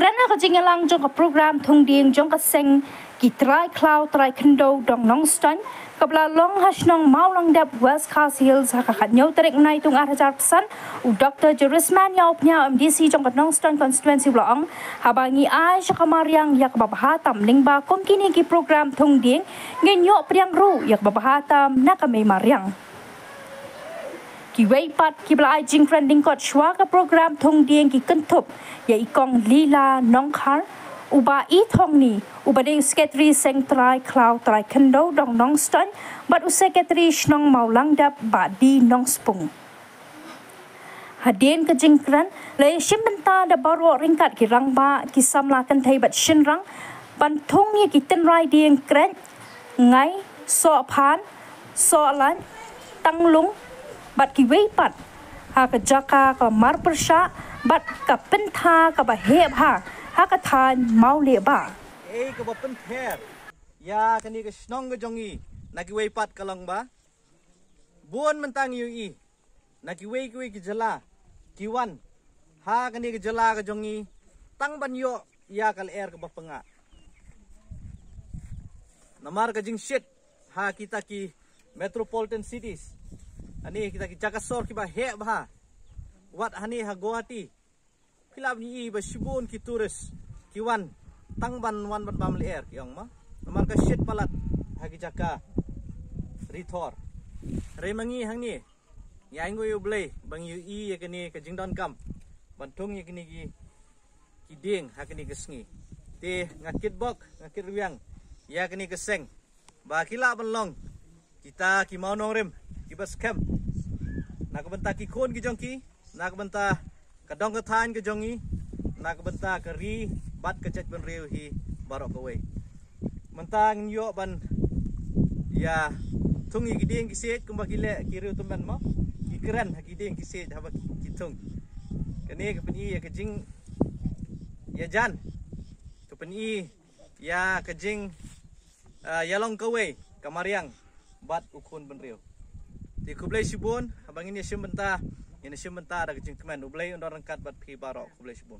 Kerana kejingelang jong ke program thong ding jong ke seng ki try cloud try kendo dong nong stan kabla long hasnong maulang dap West Coast Hills hakakat nyau terik nai tung 100% u Dr. Jerisman yau pnya MDC jong ke nong stan constituency bloang habangi ai syakamaryang yak babahatam lingba kom kini ki program thong ding ngenyok priang ru yak babahatam nakame maryang ki wei pat ki bla ai jing trending kot shwa ka program thong ding ki kentup ya ikong lila nongkhar uba i thong ni uba de secretary sentrai cloud trai kendo dong nong stan but u secretary snong maulang dap ba di nong spung hadin ke jingkran le shimbenta da baro ringkat ki rangba ki samla kan thai bat shinrang ban thong ni ki ten rai ding kren ngai so phan so lan tanglung bat ki wei pat ha ka jaka ka mar persha bat ka pentha ka ba heb ha ka than mau le ba ka ba penther ya kani ka snong ga jongi na ki wei pat kalong ba buon mentang yu i na ki wei ki jala ki wan ha kani ka jala ga jongi tang ban yo ya kal er ka ba panga namar ka jing shit ha kita ki metropolitan cities ani kita ki jakasor ki ba he ba wat hani ha Guwahati kilab ni ba shibun ki turis ki wan tangban wan ban bam le ki ong ma namar ka shit palat ha ki jaka rithor remangi hangni ya ngo yu blai bang yu i ya kini ka jingdon kam bantung ya kini ki ding ha kini kesngi te ngakit bok ngakit riang ya kini keseng ba kilab ban long kita ki mau nongrem ki bas kem nak benta ki khon ki jongki nak benta kadong ka than ka jongi nak benta ka ri bat ka chet ban reu hi barok ka wei mentang yo ban ya thung ki ding ki set kumba ki le ki reu tumban mo ki keren ki ding ki set ha ki thung kani ka pani ya ka jing ya jan ka pani ya ka jing yalong ka wei kamariang bat ukun ban reu di kublai sibun abang ini syembenta ada kecing kemen ublai undang rangkat bat pi barok kublai sibun